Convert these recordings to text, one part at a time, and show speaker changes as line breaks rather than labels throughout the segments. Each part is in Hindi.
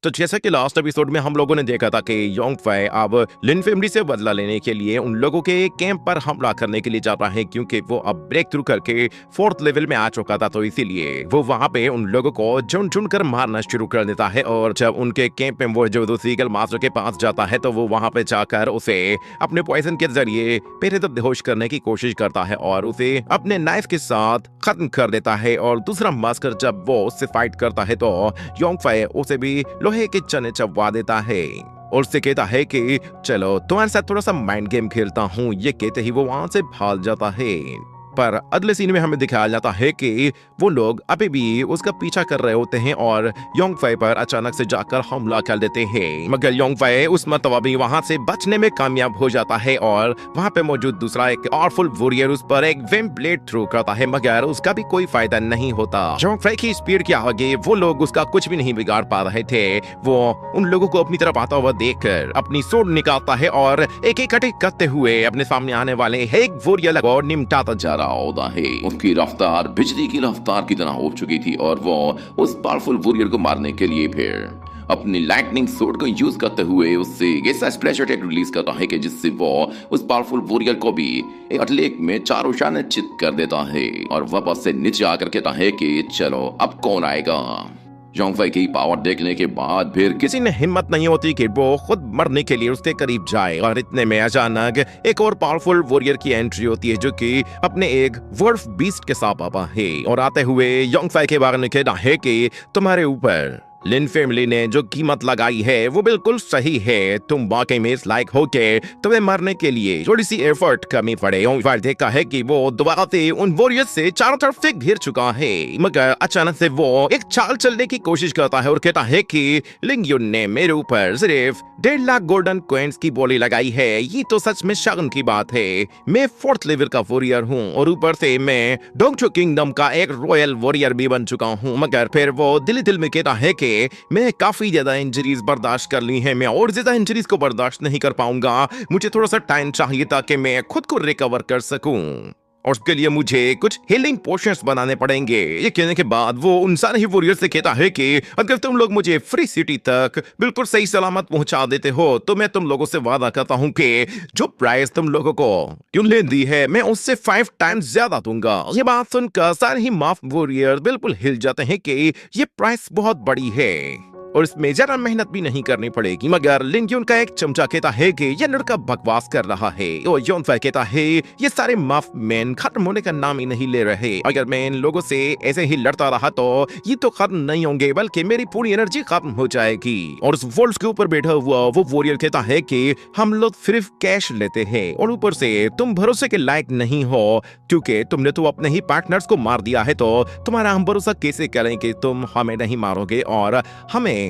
तो जैसा कि लास्ट एपिसोड में हम लोगों ने देखा था कि योंग फै अब लिन फैमिली से बदला लेने के लिए उन लोगों के कैंप पर हमला करने के लिए जाता है, क्योंकि वो अब ब्रेक थ्रू करके 4th लेवल में आ चुका था। तो इसीलिए वो वहां पे उन लोगों को चुन चुन कर मारना शुरू कर देता है। और जब उनके कैंप में वो जो सीगल मास्टर के पास जाता है तो वो वहां पे जाकर उसे अपने पॉइजन के जरिए पहले तो बेहोश करने की कोशिश करता है और उसे अपने नाइफ के साथ खत्म कर देता है। और दूसरा मास्कर जब वो उससे फाइट करता है तो योंग फै उसे भी लोहे के चने चबवा देता है और उससे कहता है कि चलो तुम्हारे साथ थोड़ा सा माइंड गेम खेलता हूँ। ये कहते ही वो वहां से भाग जाता है। पर अगले सीन में हमें दिखाया जाता है कि वो लोग अभी भी उसका पीछा कर रहे होते हैं और योंग फै पर अचानक से जाकर हमला कर देते हैं। मगर योंग फै उस मर्तबा भी वहां से बचने में कामयाब हो जाता है और वहां पे मौजूद दूसरा एक पावरफुल वॉरियर उस पर एक विम ब्लेड थ्रो करता है, मगर उसका भी कोई फायदा नहीं होता। योंग फै की स्पीड के आगे वो लोग उसका कुछ भी नहीं बिगाड़ पा रहे थे। वो उन लोगों को अपनी तरफ आता हुआ देखकर अपनी सोड निकालता है और एक एक अटैक करते हुए अपने सामने आने वाले एक वॉरियर को निपटाता जा रहा होता है।
उसकी रफ्तार बिजली की रफ्तार की तरह हो चुकी थी और वो उस पावरफुल वॉरियर को मारने के लिए फिर अपनी लाइटनिंग सोर्ड को यूज करते हुए उससे ऐसा स्प्लैश अटैक रिलीज करता है कि जिससे वो उस पावरफुल वॉरियर को भी एक अटलेक में चारों शाने चित कर देता है और वापस से नीचे आकर कहता है कि चलो अब कौन आएगा। योंग फै की पावर देखने के बाद फिर
किसी ने हिम्मत नहीं होती कि वो खुद मरने के लिए उसके करीब जाए और इतने में अचानक एक और पावरफुल वॉरियर की एंट्री होती है, जो कि अपने एक वर्फ बीस्ट के साथ आता है और आते हुए योंग फै के बारे में कहता है कि तुम्हारे ऊपर लिन फैमिली ने जो कीमत लगाई है वो बिल्कुल सही है। तुम वाकई में इस लायक हो के तुम्हें मरने के लिए थोड़ी सी एफर्ट कमी पड़े। देखा है कि वो दोबारा से उन वॉरियर्स से चारों तरफ से घिर चुका है, मगर अचानक से वो एक चाल चलने की कोशिश करता है और कहता है कि लिंग युन ने मेरे ऊपर सिर्फ 1.5 लाख गोल्डन कॉइन्स की बोली लगाई है। ये तो सच में शर्म की बात है। मैं 4th लेवल का वॉरियर हूँ और ऊपर से मैं डोंगचो किंगडम का एक रॉयल वॉरियर भी बन चुका हूँ। मगर फिर वो दिल में कहता है कि मैं काफी ज्यादा इंजरीज बर्दाश्त कर ली हैं, मैं और ज्यादा इंजरीज को बर्दाश्त नहीं कर पाऊंगा। मुझे थोड़ा सा टाइम चाहिए ताकि मैं खुद को रिकवर कर सकूं और उसके लिए मुझे कुछ हीलिंग पोशंस बनाने पड़ेंगे। ये कहने के बाद वो उन सारे ही वॉरियर से कहता है कि अगर तुम लोग मुझे फ्री सिटी तक बिल्कुल सही सलामत पहुंचा देते हो तो मैं तुम लोगों से वादा करता हूं कि जो प्राइस तुम लोगों को क्यों दी है मैं उससे 5 टाइम्स ज्यादा दूंगा। ये बात सुनकर सारे ही माफ वॉरियर बिल्कुल हिल जाते हैं कि ये प्राइस बहुत बड़ी है और इसमें ज्यादा मेहनत भी नहीं करनी पड़ेगी। मगर लिन युन का एक चमचा कहता है कि यह लड़का बकवास कर रहा है और योंग फै कहता है ये सारे माफ मैन खत्म होने का नाम ही नहीं ले रहे। अगर मैं इन लोगों से ऐसे ही लड़ता रहा तो ये तो खत्म नहीं होंगे बल्कि मेरी पूरी एनर्जी खत्म हो जाएगी। और उस वॉल्स के ऊपर बैठा हुआ वो वॉरियर कहता है कि हम लोग सिर्फ कैश लेते हैं और ऊपर से तुम भरोसे के लायक नहीं हो, क्योंकि तुमने तो अपने ही पार्टनर्स को मार दिया है। तो तुम्हारा हम भरोसा कैसे करें कि तुम हमें नहीं मारोगे और हमें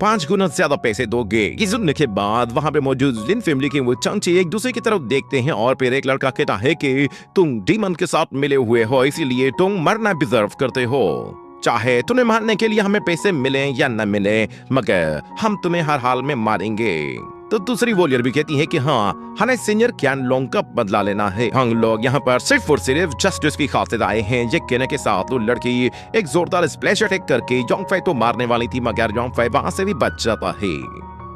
5 गुना ज्यादा पैसे दोगे। ये सुनने के बाद वहां पे मौजूद लिन फैमिली के वो चमचे एक दूसरे की तरफ देखते हैं और फिर एक लड़का कहता है कि तुम डीमन के साथ मिले हुए हो, इसीलिए तुम मरना डिजर्व करते हो। चाहे तुम्हें मारने के लिए हमें पैसे मिले या न मिले, मगर हम तुम्हें हर हाल में मारेंगे। तो दूसरी वॉरियर भी कहती है कि हाँ, हमें सीनियर क्यान लोंग का बदला लेना है। हम लोग यहाँ पर सिर्फ और सिर्फ जस्टिस की खातिर आए हैं। ये कहने के साथ वो लड़की एक जोरदार स्प्लैश अटैक करके योंग फै को मारने वाली थी, मगर योंग फै वहां से भी बच जाता है।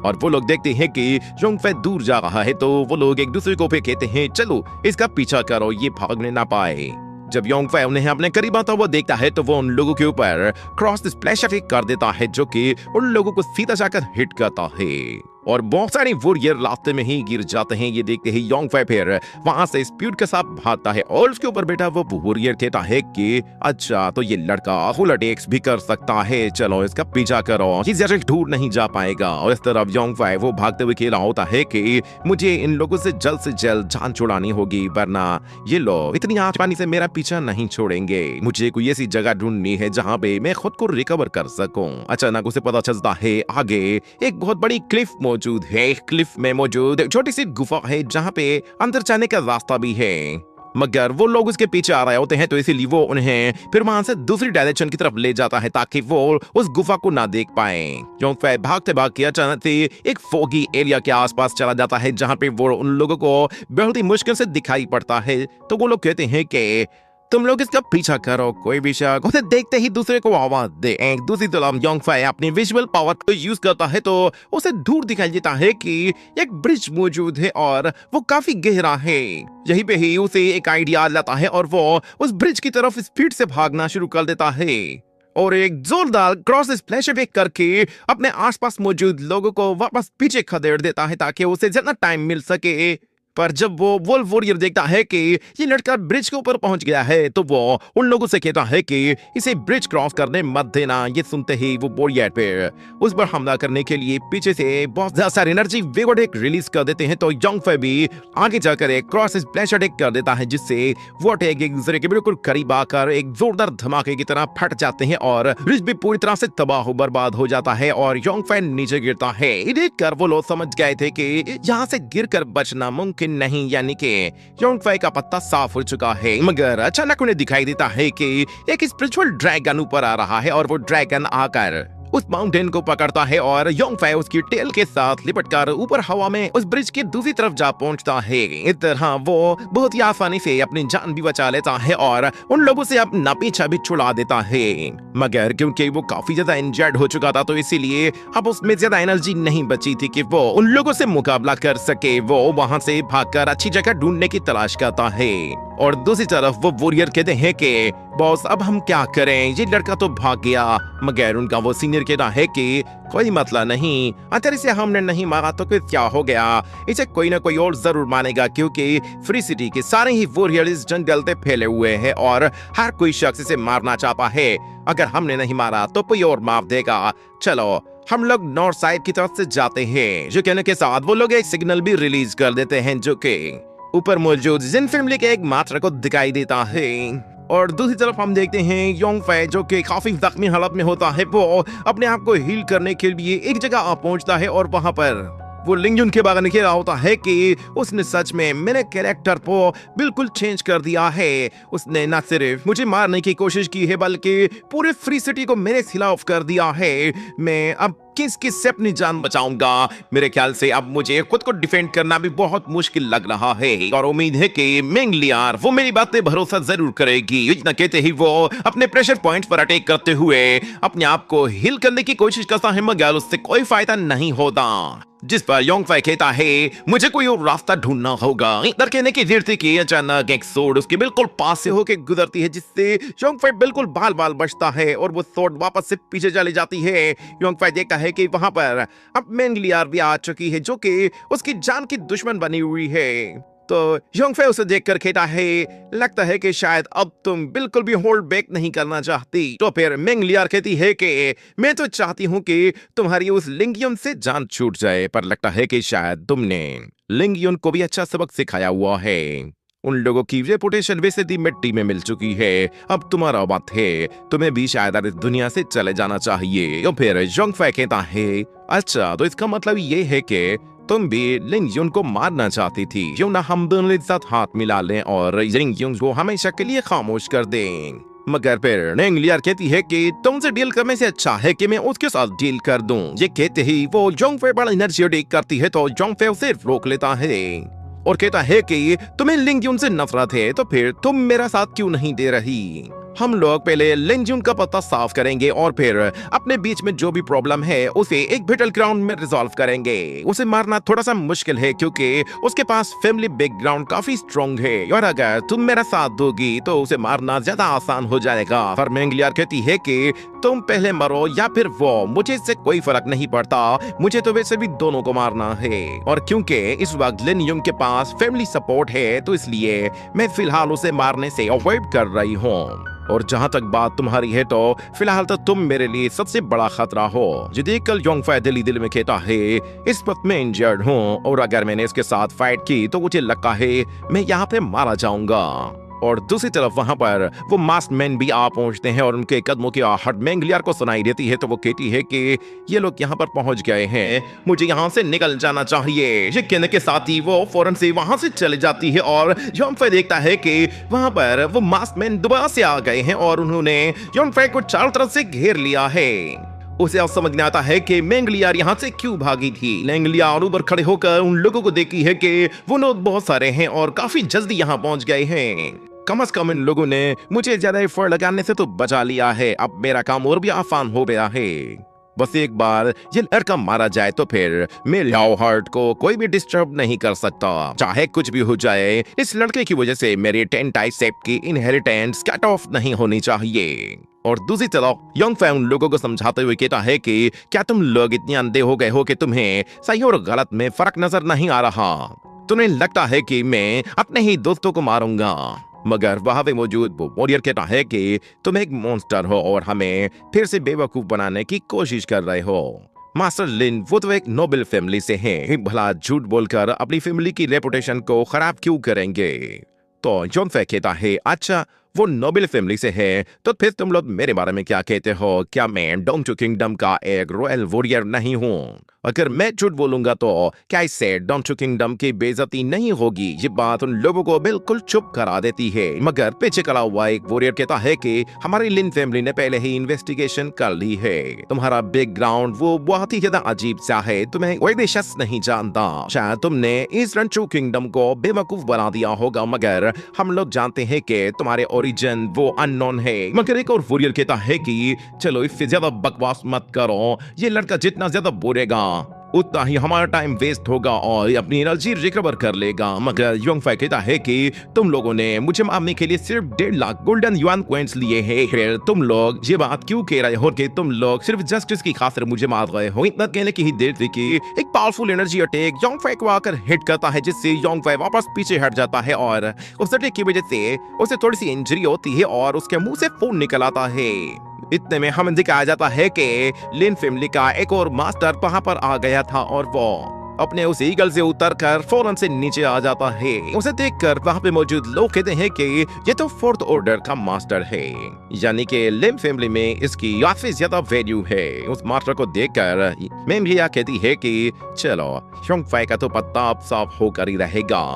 और वो लोग देखते हैं कि योंग फै दूर जा रहा है तो वो लोग एक दूसरे को कहते हैं चलो इसका पीछा करो, ये भागने ना पाए। जब योंग फै उन्हें अपने करीब आता हुआ देखता है तो वो उन लोगों के ऊपर क्रॉस स्प्लैश अटैक कर देता है, जो कि उन लोगों को सीधा जाकर हिट करता है और बहुत सारे वॉरियर रास्ते में ही गिर जाते हैं। ये देखते ही योंग फै फिर वहां से स्पीड के साथ भागता है और उसके ऊपर बैठा वो वॉरियर कहता है कि अच्छा तो ये लड़का फुल अटैक्स भी कर सकता है, चलो इसका पीछा करो, ये ज्यादा दूर नहीं जा पाएगा। और इस तरफ योंग फै वो भागते हुए कह रहा होता है कि मुझे इन लोगों से जल्द जान छुड़ानी होगी, वरना ये लोग इतनी आंच पानी से मेरा पीछा नहीं छोड़ेंगे। मुझे कोई ऐसी जगह ढूंढनी है जहाँ पे मैं खुद को रिकवर कर सकूं। अचानक उसे पता चलता है आगे एक बहुत बड़ी क्लिफ मौजूद है। क्लिफ में मौजूद छोटी सी गुफा है जहाँ पे अंदर जाने का रास्ता भी है, मगर वो लोग उसके पीछे आ रहे होते हैं तो इसीलिए वो उन्हें फिर वहां से दूसरी डायरेक्शन की तरफ ले जाता है ताकि वो उस गुफा को ना देख पाए। योंग फै भागते भागते अचानक से एक फोगी एरिया के आसपास चला जाता है जहाँ पे वो उन लोगों को बहुत ही मुश्किल से दिखाई पड़ता है। तो वो लोग कहते हैं कि तुम लोग इसका पीछा करो, कोई भी शख्स उसे देखते ही दूसरे को आवाज दे। एक दूसरी तरफ योंगफाई अपनी विजुअल पावर को यूज करता है तो उसे दूर दिखाई देता है कि एक ब्रिज मौजूद है और वो काफी गहरा है। यहीं पे ही उसे एक आइडिया लाता है और वो उस ब्रिज की तरफ स्पीड से भागना शुरू कर देता है और एक जोरदार क्रॉस स्प्लैश इफेक्ट करके अपने आसपास मौजूद लोगों को वापस पीछे खदेड़ देता है ताकि उसे ज्यादा टाइम मिल सके। पर जब वो वुल्फ वॉरियर देखता है कि ये लड़का ब्रिज के ऊपर पहुंच गया है तो वो उन लोगों से कहता है कि इसे ब्रिज क्रॉस करने मत देना। ये सुनते ही वो वॉरियर पे उस पर हमला करने के लिए पीछे से बहुत ज्यादा सारी एनर्जी वेव अटैक रिलीज कर देते हैं तो योंगफाई भी आगे जाकर एक क्रॉस स्प्लैश अटैक कर देता है जिससे वो अटैक एक दूसरे के बिल्कुल करीब आकर एक जोरदार धमाके की तरह फट जाते हैं और ब्रिज भी पूरी तरह से तबाह बर्बाद हो जाता है और योंगफाई नीचे गिरता है। देखकर वो लोग समझ गए थे कि यहाँ से गिरकर बचना मुमकिन नहीं, यानी कि योंगफाई का पत्ता साफ हो चुका है। मगर अचानक उन्हें दिखाई देता है कि एक स्पिरिचुअल ड्रैगन ऊपर आ रहा है और वो ड्रैगन आकर उस माउंटेन को पकड़ता है और योंगफाई उसकी टेल के साथ लिपटकर ऊपर हवा में उस ब्रिज की दूसरी तरफ जा पहुंचता है। इस तरह वो बहुत ही आसानी से अपनी जान भी बचा लेता है और उन लोगों से अपना पीछा भी छुड़ा देता है। मगर क्योंकि वो काफी ज्यादा इंजर्ड हो चुका था तो इसीलिए अब उसमें ज्यादा एनर्जी नहीं बची थी कि वो उन लोगों से मुकाबला कर सके। वो वहां से भागकर अच्छी जगह ढूंढने की तलाश करता है और दूसरी तरफ वो वॉरियर कहते हैं कि बॉस अब हम क्या करें, ये लड़का तो भाग गया। मगर उनका वो सीनियर कहता है कि कोई मसला नहीं, अगर इसे हमने नहीं मारा तो फिर क्या हो गया, इसे कोई ना कोई और जरूर मानेगा क्योंकि फ्री सिटी के सारे ही वॉरियर इस जंगल पे फैले हुए हैं और हर कोई शख्स इसे मारना चाहता है। अगर हमने नहीं मारा तो कोई और माफ देगा। चलो हम लोग नॉर्थ साइड की तरफ से जाते हैं। जो कहने के साथ वो लोग एक सिग्नल भी रिलीज कर देते हैं जो कि ऊपर मौजूद जिन फैमिली के एक मात्र को दिखाई देता है। और दूसरी तरफ हम देखते हैं योंगफाई जो कि काफी जख्मी हालत में होता है, वो अपने आप को हील करने के लिए एक जगह आ पहुंचता है और वहां पर वो लिंगजुन के बारे में कह रहा होता है कि उसने सच में मेरे कैरेक्टर को बिल्कुल चेंज कर दिया है। उसने न सिर्फ मुझे मारने की कोशिश की है बल्कि पूरे फ्री सिटी को मेरे खिलाफ कर दिया है। मैं अब किस किस से अपनी जान बचाऊंगा। मेरे ख्याल से अब मुझे खुद को डिफेंड करना भी बहुत मुश्किल लग रहा है और उम्मीद है कि मेंगलियार वो मेरी बात पे भरोसा जरूर करेगी। इतना कहते ही वो अपने प्रेशर पॉइंट पर अटैक करते हुए अपने आप को हील करने की कोशिश करता है मगर उससे कोई फायदा नहीं होता। जिस पर योंगफाई कहता है मुझे कोई और रास्ता ढूंढना होगा। इधर कहने की देर थी कि अचानक एक सोर्ड उसके बिल्कुल पास से होकर गुजरती है जिससे योंगफाई बिल्कुल बाल बाल बचता है और वो सोर्ड वापस से पीछे चली जाती है। योंगफाई देखता है कि वहां पर अब मेंगलियार भी आ चुकी है जो कि उसकी जान की दुश्मन बनी हुई है। तो योंगफाई उसे देखकर कहता है लगता है कि शायद अब तुम बिल्कुल भी होल्ड बैक नहीं करना चाहती। तो फिर मेंगलियार कहती है कि मैं तो चाहती हूँ कि तुम्हारी उस लिंगयुन से जान छूट जाए, पर लगता है कि शायद तुमने लिंगयुन को भी अच्छा सबक सिखाया हुआ है। उन लोगों की रेपुटेशन वैसे भी मिट्टी में मिल चुकी है, अब तुम्हारा वक्त है, तुम्हें भी शायद इस दुनिया से चले जाना चाहिए। और फिर योंगफाई कहता है अच्छा तो इसका मतलब ये है कि तुम भी लिंगयुन को मारना चाहती थी, क्यों ना हम दोनों एक साथ हाथ मिला लें और लिंगयुन को हमेशा के लिए खामोश कर दें। मगर फिर मेंगलियार कहती है कि तुमसे डील करने से अच्छा है कि मैं उसके साथ डील कर दूं। ये कहते ही वो योंगफाई बड़ा एनर्जी अटैक करती है तो योंगफाई उसे रोक लेता है और कहता है कि तुम्हें लिंगयुन से नफरत है तो फिर तुम मेरा साथ क्यों नहीं दे रही। हम लोग पहले लिंगजुन का पत्ता साफ करेंगे और फिर अपने बीच में जो भी प्रॉब्लम है उसे एक बैटल ग्राउंड में रिजॉल्व करेंगे। उसे मारना थोड़ा सा मुश्किल है क्योंकि उसके पास फैमिली बैकग्राउंड काफी स्ट्रॉन्ग है और अगर तुम मेरा साथ दोगी तो उसे मारना ज्यादा आसान हो जाएगा। पर मेंगलियार कहती है कि तुम पहले मरो या फिर वो, मुझे इससे कोई फर्क नहीं पड़ता, मुझे तो वैसे भी दोनों को मारना है। और क्योंकि इस वक्त लिंगयुन के पास फैमिली सपोर्ट है तो इसलिए मैं फिलहाल उसे मारने से अवॉइड कर रही हूँ। और जहां तक बात तुम्हारी है तो फिलहाल तो तुम मेरे लिए सबसे बड़ा खतरा हो। जो देखकर योंगफाई दिल में कहता है इस वक्त मैं इंजर्ड हूँ और अगर मैंने इसके साथ फाइट की तो मुझे लगता है मैं यहाँ पे मारा जाऊंगा। और दूसरी तरफ वहां पर वो मास्क मैन भी आ पहुंचते हैं और उनके कदमों की आहट मेंगलियार को सुनाई देती है तो वो कहती है कि ये लोग यहाँ पर पहुंच गए हैं, मुझे यहाँ से निकल जाना चाहिए। ये कहने के साथ ही वो फौरन से वहां से चली जाती है और योंगफाई देखता है कि वहां पर वो मास्क मैन दोबारा से आ गए हैं और उन्होंने योंगफाई को चारों तरफ से घेर लिया है। उसे अब समझ में आता है कि मेंगलियार यहाँ से क्यों भागी थी। मेंगलियार ऊपर खड़े होकर उन लोगों को देखती है कि वो लोग बहुत सारे हैं और काफी जल्दी यहाँ पहुंच गए हैं। कम से कम इन लोगों ने मुझे ज्यादा एफर्ट लगाने से तो बचा लिया है। अब मेरा काम और भी आसान हो गया है। बस एक बार ये लड़का मारा जाए तो फिर मेरे हार्ट को कोई भी डिस्टर्ब नहीं कर सकता, चाहे कुछ भी हो जाए। इस लड़के की वजह से मेरी 10 टाइसेप्ट की इनहेरिटेंस कट ऑफ नहीं होनी चाहिए। और दूसरी तरफ यंग फै उन लोगों को समझाते हुए कहता है कि क्या तुम लोग इतने अंधे हो गए हो कि तुम्हें सही और गलत में फर्क नजर नहीं आ रहा? तुम्हें लगता है कि मैं अपने ही दोस्तों को मारूंगा, मगर वहां पे मौजूद वो वॉरियर कहता है कि तुम एक मॉन्स्टर हो और हमें फिर से बेवकूफ बनाने की कोशिश कर रहे हो। मास्टर लिन वो तो एक नोबल फैमिली से हैं, भला झूठ बोलकर अपनी फैमिली की रेपुटेशन को खराब क्यों करेंगे? तो जॉन फै कहता है, अच्छा वो नोबल फैमिली से है तो फिर तुम लोग मेरे बारे में क्या कहते हो? क्या मैं डोंग टू किंगडम का एक रॉयल वॉरियर नहीं हूँ? अगर मैं झूठ बोलूंगा तो क्या इससे डोंग टू किंगडम की बेइज्जती नहीं होगी? ये बात उन लोगों को बिल्कुल चुप करा देती है। मगर पीछे खड़ा हुआ एक वॉरियर कहता है कि हमारी लिन फैमिली ने पहले ही इन्वेस्टिगेशन कर ली है। तुम्हारा बैकग्राउंड वो बहुत ही ज्यादा अजीब सा है, तुम्हें कोई शख्स नहीं जानता। शायद तुमने इस रंचू किंगडम को बेवकूफ बना दिया होगा, मगर हम लोग जानते हैं कि तुम्हारे ओरिजिन वो अननोन है। मगर एक और वॉरियर कहता है कि चलो इससे ज्यादा बकवास मत करो, ये लड़का जितना ज्यादा बोलेगा उतना ही हमारा टाइम वेस्ट होगा और अपनी एनर्जी रिकवर कर लेगा। मगर यंग फै कहता है कि तुम लोगों ने मुझे मारने के लिए सिर्फ 1.5 लाख गोल्डन युआन कॉइंस लिए हैं, फिर तुम लोग ये बात क्यों कह रहे हो कि तुम लोग सिर्फ जस्टिस की खातिर मुझे मार रहे हो? इतना कहने की ही देर थी कि एक पावरफुल एनर्जी अटैक यंग फै को आकर हिट करता है, जिससे यंग फै वापस पीछे हट जाता है और उस अटैक की वजह से उसे थोड़ी सी इंजरी होती है और उसके मुंह से खून निकल आता है। इतने में हमें दिखाया जाता है कि लिन फैमिली का एक और मास्टर वहां पर आ गया था और वो अपने उस ईगल से उतरकर फौरन से नीचे आ जाता है। उसे देखकर वहां पे मौजूद लोग कहते हैं कि ये तो 4th ऑर्डर का मास्टर है, यानी कि लिन फैमिली में इसकी काफी ज्यादा वैल्यू है। उस मास्टर को देखकर मेमलिया कहती है कि चलो यंग फै का तो पत्ता अब साफ होकर ही रहेगा।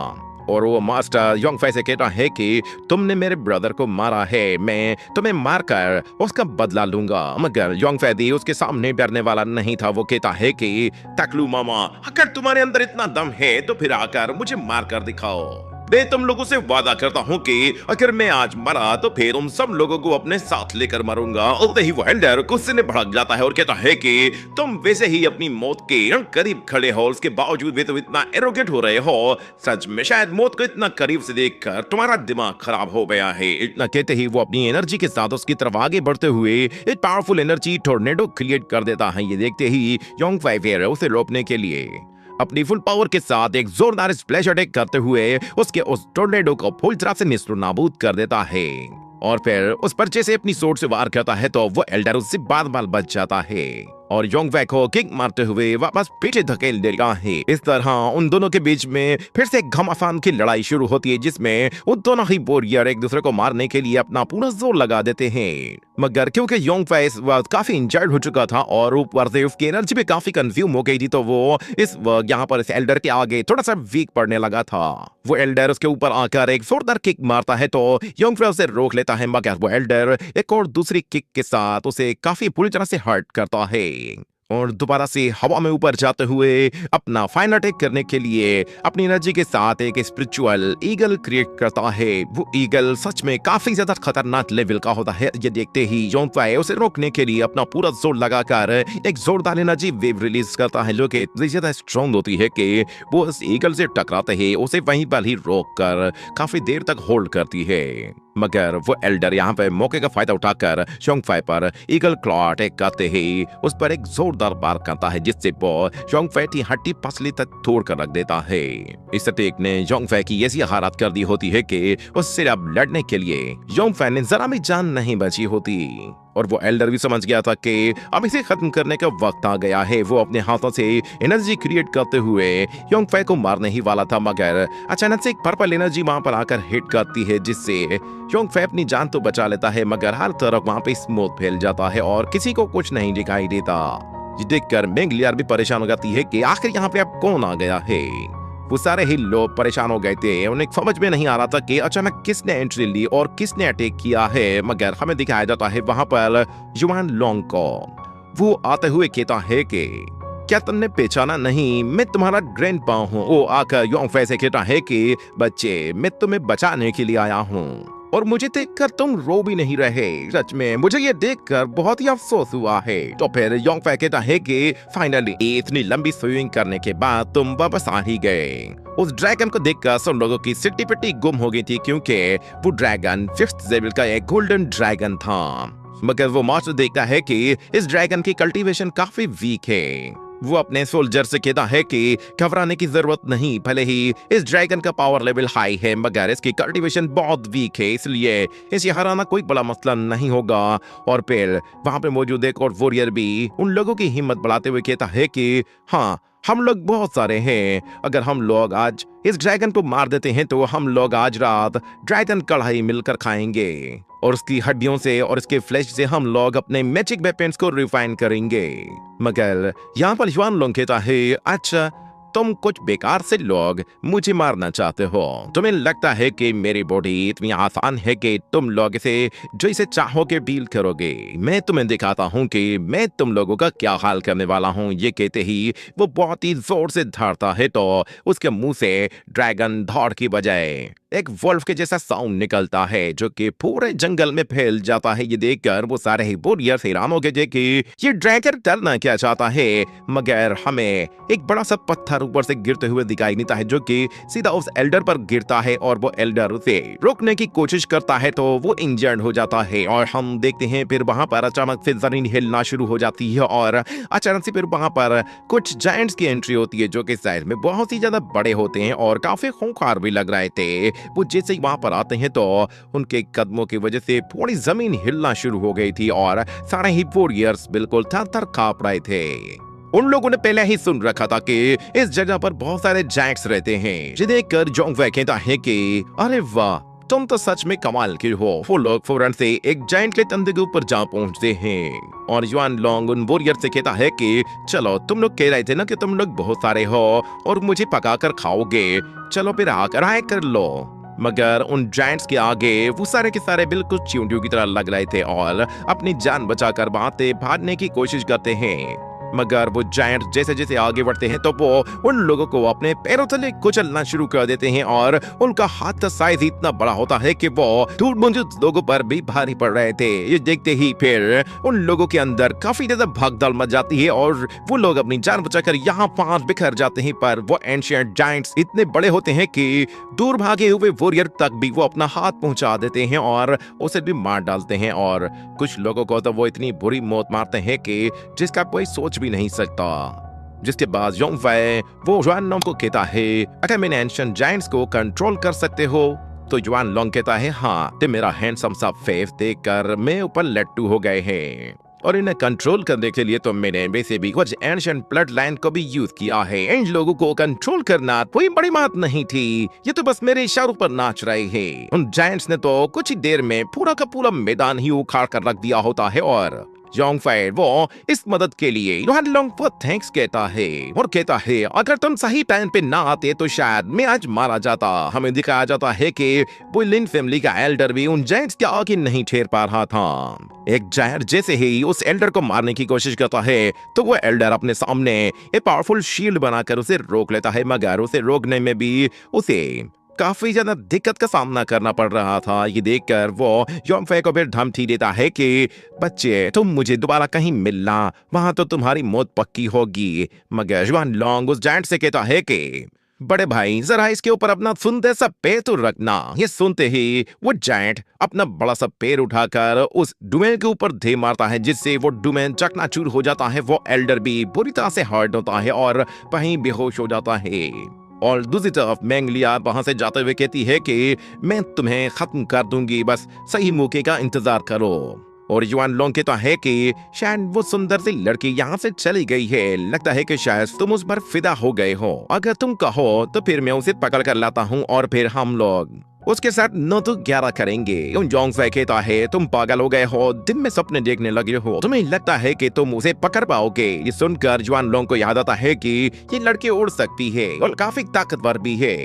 और वो मास्टर यंग फै से कहता है कि तुमने मेरे ब्रदर को मारा है, मैं तुम्हें मारकर उसका बदला लूंगा। मगर यंग फै भी उसके सामने डरने वाला नहीं था। वो कहता है कि तकलू मामा, अगर तुम्हारे अंदर इतना दम है तो फिर आकर मुझे मार कर दिखाओ। मैं तुम लोगों से वादा करता हूँ कि अगर मैं आज मरा तो फिर उन सब लोगों को अपने साथ लेकर मरूंगा। और ही वो एल्डर गुस्से में भड़क जाता है और कहता है कि तुम वैसे ही अपनी मौत के करीब खड़े हो, उसके बावजूद भी तुम इतना एरोगेंट हो रहे हो। सच में शायद मौत को इतना करीब से देखकर तुम्हारा दिमाग खराब हो गया है। इतना कहते ही वो अपनी एनर्जी के साथ उसकी तरफ आगे बढ़ते हुए एक पावरफुल एनर्जी टोर्नेडो क्रिएट कर देता है। ये देखते ही यंग फै फिर उसे रोकने के लिए अपनी फुल पावर के साथ एक जोरदार स्प्लैश अटैक करते हुए उसके उस टोर्नेडो को फुल तरह से निस्तर-नाबूद कर देता है और फिर उस पर्चे से अपनी सोर्ड से वार करता है तो वो एल्डर उससे बाल-बाल बच जाता है और यंग फै को किक मारते हुए वापस पीछे धकेल देता है। इस तरह उन दोनों के बीच में फिर से घमासान की लड़ाई शुरू होती है, जिसमें उन दोनों ही वॉरियर एक दूसरे को मारने के लिए अपना पूरा जोर लगा देते हैं। मगर क्योंकि यंग फै इस वक्त काफी इंजर्ड हो चुका था और ऊपर से उसकी एनर्जी भी काफी कंज्यूम हो गई थी, तो वो इस वक्त यहाँ पर इस एल्डर के आगे थोड़ा सा वीक पड़ने लगा था। वो एल्डर उसके ऊपर आकर एक जोरदार किक मारता है तो यंग फै उसे रोक लेता है, मगर वो एल्डर एक और दूसरी किक के साथ उसे काफी पूरी तरह से हर्ट करता है और दोबारा से हवा में ऊपर जाते हुए अपना फाइनल अटैक करने के लिए अपनी एनर्जी के साथ एक स्पिरिचुअल ईगल क्रिएट करता है। वो ईगल सच में काफी ज्यादा खतरनाक लेवल का होता है। ये देखते ही यंग फै उसे रोकने के लिए अपना पूरा जोर लगाकर एक जोरदार एनर्जी वेव रिलीज करता है, जो कि इतनी ज्यादा स्ट्रॉन्ग होती है कि वो उस ईगल से टकराते ही उसे वहीं पर ही रोक कर काफी देर तक होल्ड करती है। मगर वो एल्डर यहाँ पे मौके का फायदा उठाकर यंग फै पर ईगल क्लॉ अटैक करते ही उस पर एक जोरदार वार करता है, जिससे वो यंग फै की हड्डी पसली तक तोड़ कर रख देता है। इस अटैक ने यंग फै की ऐसी हालत कर दी होती है कि उससे अब लड़ने के लिए यंग फै ने जरा भी जान नहीं बची होती और वो एल्डर भी समझ गया था कि अब इसे खत्म करने का वक्त आ गया है। वो अपने हाथों से एनर्जी क्रिएट करते हुए यंग फै को मारने ही वाला था, मगर अचानक से एक पर्पल एनर्जी वहां पर आकर हिट करती है, जिससे यंग फै अपनी जान तो बचा लेता है, मगर हर तरफ वहां पे स्मोक फैल जाता है और किसी को कुछ नहीं दिखाई देता। ये देखकर मेंगलियर भी परेशान हो जाती है कि आखिर यहाँ पे अब कौन आ गया है। वो सारे ही लोग परेशान हो गए थे, उन्हें समझ में नहीं आ रहा था कि अचानक किसने एंट्री ली और किसने अटैक किया है। मगर हमें दिखाया जाता है वहां पर युआन लोंग को। वो आते हुए कहता है कि क्या तुमने पहचाना नहीं, मैं तुम्हारा ग्रैंडपा हूँ। वो आकर यंग फै से कहता है कि बच्चे मैं तुम्हें बचाने के लिए आया हूँ। और मुझे देखकर तुम रो भी नहीं रहे। सच में मुझे ये देखकर बहुत ही अफसोस हुआ है। तो फिर योंग फै कहता है कि फाइनली इतनी लंबी स्विमिंग करने के बाद तुम वापस आ ही गए। उस ड्रैगन को देखकर सब लोगों की सिट्टी पिट्टी गुम हो गई थी, क्योंकि वो ड्रैगन 5th लेवल का एक गोल्डन ड्रैगन था। मगर वो मास्टर देखता है कि इस ड्रैगन की कल्टीवेशन काफी वीक है। वो अपने सोल्जर से कहता है कि घबराने की जरूरत नहीं, भले ही इस ड्रैगन का पावर लेवल हाई है मगर इसकी कल्टीवेशन बहुत वीक है, इसलिए इसे हराना कोई बड़ा मसला नहीं होगा। और फिर वहां पे मौजूद एक और वॉरियर भी उन लोगों की हिम्मत बढ़ाते हुए कहता है कि हाँ, हम लोग बहुत सारे हैं, अगर हम लोग आज इस ड्रैगन को मार देते हैं तो हम लोग आज रात ड्रैगन कढ़ाई मिलकर खाएंगे और उसकी हड्डियों से और इसके फ्लैश से हम लोग अपने मैजिक वेपन्स को रिफाइन करेंगे। मगर यहाँ पर युआन लोंग कहता है, अच्छा तुम कुछ बेकार से लोग मुझे मारना चाहते हो। तुम्हें लगता है कि मेरी बॉडी इतनी आसान है कि तुम लोग इसे जैसे चाहोगे डील करोगे। मैं तुम्हें दिखाता हूँ कि मैं तुम लोगों का क्या हाल करने वाला हूँ। ये कहते ही वो बहुत ही जोर से धाड़ता है तो उसके मुंह से ड्रैगन धाड़ की बजाय एक वॉल्फ के जैसा साउंड निकलता है जो कि पूरे जंगल में फैल जाता है। ये देखकर वो सारे ही वॉरियर्स हैरान हो गए कि ये ड्रैगन डरना क्या चाहता है। मगर हमें एक बड़ा सा पत्थर ऊपर से गिरते हुए दिखाई देता है जो कि सीधा उस एल्डर पर गिरता है और वो एल्डर उसे रोकने की कोशिश करता है तो वो इंजर्ड हो जाता है। और हम देखते हैं फिर वहां पर अचानक से जमीन हिलना शुरू हो जाती है और अचानक से फिर वहां पर कुछ जायंट्स की एंट्री होती है जो कि साइज में बहुत ही ज्यादा बड़े होते हैं और काफी खूंखार भी लग रहे थे। वो जैसे ही वहां पर आते हैं तो उनके कदमों की वजह से पूरी जमीन हिलना शुरू हो गई थी और सारे ही वॉरियर्स बिल्कुल थर-थर कांप रहे थे। उन लोगों ने पहले ही सुन रखा था कि इस जगह पर बहुत सारे जायंट्स रहते हैं। जिन्हें देखकर जोंग फै कहता है कि अरे वाह, तुम तो सच में कमाल के हो। वो लोग फौरन से एक जायंट के तंदे के ऊपर जा पहुंचते हैं और युआन लोंग उन वॉरियर से कहता है कि चलो, तुम लोग कह रहे थे ना कि तुम लोग बहुत सारे हो और मुझे पकाकर खाओगे, चलो फिर आकर आए कर लो। मगर उन जायंट्स के आगे वो सारे के सारे बिल्कुल चींटियों की तरह लग रहे थे और अपनी जान बचाकर वहां से भागने की कोशिश करते हैं। मगर वो जायंट जैसे जैसे आगे बढ़ते हैं तो वो उन लोगों को अपने पैरों तले कुचलना शुरू कर देते हैं और उनका हाथ का साइज इतना बड़ा होता है कि वो दूर मौजूद लोगों पर भी भारी पड़ रहे थे। ये देखते ही फिर उन लोगों के अंदर काफी ज्यादा भगदड़ मच जाती है और वो लोग अपनी जान बचाकर यहाँ वहां बिखर जाते हैं। पर वो एंशिएंट जायंट्स इतने बड़े होते हैं कि दूर भागे हुए वॉरियर तक भी वो अपना हाथ पहुंचा देते हैं और उसे भी मार डालते हैं। और कुछ लोगों को तो वो इतनी बुरी मौत मारते हैं कि जिसका कोई सोच भी नहीं सकता। जिसके बाद योंग फै वो युआन लोंग को कहता है, अगर मैंने एंशिएंट जायंट्स को कंट्रोल कर सकते हो तो युआन लोंग कहता है, हाँ, ते मेरा हैंडसम सा फेस देखकर मैं ऊपर लट्टू हो गए हैं और इन्हें कंट्रोल करने के लिए तो मैंने वैसे भी कुछ एंशिएंट ब्लड लाइन को भी यूज किया है। इन लोगों को कंट्रोल करना कोई बड़ी बात नहीं थी, ये तो बस मेरे इशारों पर नाच रहे हैं। उन जायंट्स ने तो कुछ ही देर में पूरा का पूरा मैदान ही उखाड़ कर रख दिया होता है। और योंग फै वो इस मदद के लिए युआन लोंग को थैंक्स कहता है और कहता है, अगर तुम सही टाइम पे ना आते तो शायद मैं आज मारा जाता। हमें दिखाया जाता है कि वो लिन फैमिली का एल्डर भी उन जायंट्स के आगे नहीं ठहर पा रहा था। एक जायंट जैसे ही उस एल्डर को मारने की कोशिश करता है तो वो एल्डर अपने सामने एक पावरफुल शील्ड बनाकर उसे रोक लेता है। मगर उसे रोकने में भी उसे काफी ज्यादा दिक्कत का सामना करना पड़ रहा था। ये देखकर वो योंग फै को फिर धमकी देता है कि बच्चे, तुम मुझे दोबारा कहीं मिलना, वहां तो तुम्हारी मौत पक्की होगी। मगर युआन लोंग उस जायंट से कहता है कि बड़े भाई, जरा इसके ऊपर अपना सुंदर सा पैर तो रखना। ये सुनते ही वो जायंट अपना बड़ा सा पैर उठाकर उस डुमेन के ऊपर दे मारता है, जिससे वो डुमेन चकनाचूर हो जाता है। वो एल्डर भी बुरी तरह से हर्ट होता है और वहीं बेहोश हो जाता है। और दूसरी तरफ मैंगलिया वहां से जाते हुए कहती है कि मैं तुम्हें खत्म कर दूंगी, बस सही मौके का इंतजार करो। और युआन लोंग कहता है कि शायद वो सुंदर सी लड़की यहाँ से चली गई है, लगता है कि शायद तुम उस पर फिदा हो गए हो। अगर तुम कहो तो फिर मैं उसे पकड़ कर लाता हूँ और फिर हम लोग उसके साथ 9 तो 11 करेंगे। योंग फै कहता है, तुम पागल हो गए हो, दिन में सपने देखने लगे हो, तुम्हें लगता है कि तुम उसे पकड़ पाओगे। ये सुनकर युआन लोंग को याद आता है कि ये लड़की उड़ सकती है और काफी ताकतवर भी है।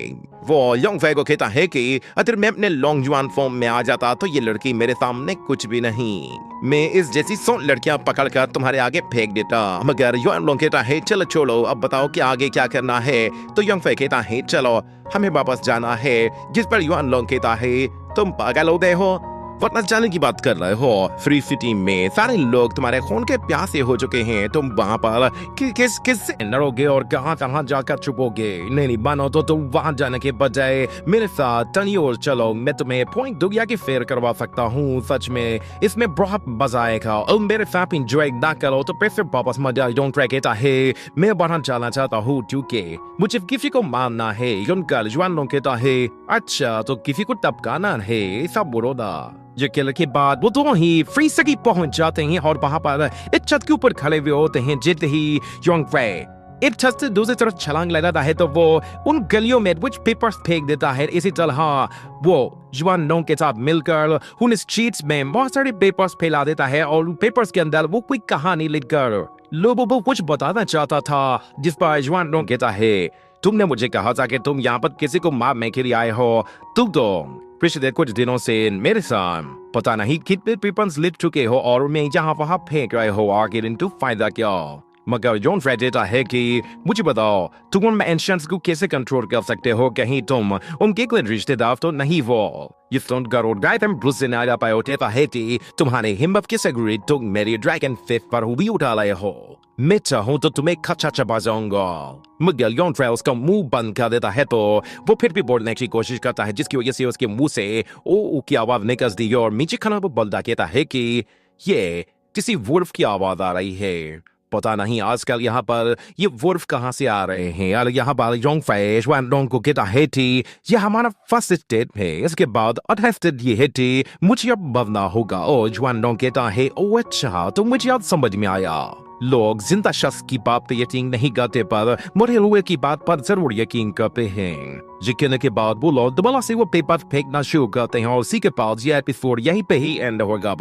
वो योंग फै को कहता है कि अगर मैं अपने लॉन्ग जुआन फॉर्म में आ जाता तो ये लड़की मेरे सामने कुछ भी नहीं, मैं इस जैसी 100 लड़कियां पकड़कर तुम्हारे आगे फेंक देता। मगर युआन लोंग कहता है, चलो छोड़ो, अब बताओ कि आगे क्या करना है। तो योंग फै कहता है, चलो हमें वापस जाना है। जिस पर युआन लोंग कहता है, तुम पागल हो गए हो, वरना जाने की बात कर रहे हो। फ्री सिटी में सारे लोग तुम्हारे खून के प्यासे हो चुके हैं। तुम वहां पर किससे लड़ोगे और कहां कहां जाकर छुपोगे? नहीं मानो तो तुम वहां जाने के बजाय मेरे साथ टनी और चलो, मैं तुम्हें पॉइंट दुनिया की फेयर करवा सकता हूँ। सच में इसमें बहुत मजा आएगा। और मेरे साथ एंजॉय ना करो तो फिर से वापस मजा डोंट ट्रैक इट है। मैं बाहर जाना चाहता हूँ क्योंकि मुझे किसी को मारना है। उनका जवान लोग कहता है अच्छा तो किसी को टपकाना है, सब बुरोदा। यकीन के बाद वो दोनों ही फ्री सिटी पहुंच जाते हैं और वहां पर एक छत के ऊपर खड़े हुए होते हैं। जैसे ही योंग फे एक छत से दूसरी तरफ छलांग लगाता है तो वो उन गलियों में कुछ पेपर्स फेंक देता है। इसी तरह वो जवान लोगों के साथ मिलकर उन स्ट्रीट्स में बहुत सारे पेपर्स फैला देता है और पेपर्स के अंदर वो कोई कहानी लिखकर लोगों को कुछ बताना चाहता था। जिस पर जवान लोग कहता है तुमने मुझे कहा था कि तुम यहाँ पर किसी को मारने के लिए आए हो। तुम तो पिछले कुछ दिनों से मेरे साथ पता नहीं कितने पेपर्स लिख चुके हो और मैं यहाँ वहां फेंक रहे हो। आखिर इनटू फायदा क्या? मगर जॉन फ्रेड देता है कि मुझे बताओ तुम उन एंशियंट्स को कैसे कंट्रोल कर सकते हो? कहीं तुम उनके कोई रिश्तेदार तो नहीं? वो ये सुनकर और गायतम ब्रूस से नारा पाए होता है कि तुम्हारे हिम्मत के सगुरी तुम मेरी ड्रैगन फिस्ट पर भी उठा लाए हो। मैं चाहूं तो तुम्हें खच्चा चबा जाऊंगा। मगर जॉन फ्रेड उसका मुंह बंद कर देता है तो वो फिर भी बोलने की कोशिश करता है, जिसकी वजह से उसके मुंह से ओ की आवाज निकलती है और नीचे खाना वो बोलता कहता है कि ये किसी वुल्फ की आवाज आ रही है। पता नहीं आजकल यहाँ पर ये वुल्फ कहाँ से आ रहे हैं। और यहाँ पर योंग फैश वैन को कहता है कि ये हमारा फर्स्ट स्टेप है। इसके बाद अटेस्टेड ये है कि मुझे अब भवना होगा। और जवान लोग कहता है ओ अच्छा तो मुझे अब समझ में आया। लोग जिंदा शख्स की बात पे यकीन नहीं करते पर मरे हुए की बात पर जरूर यकीन करते हैं। यकीन के बाद वो लोग दोबारा से वो पेपर फेंकना शुरू करते हैं और उसी के बाद ये एपिसोड यहीं पे ही एंड होगा।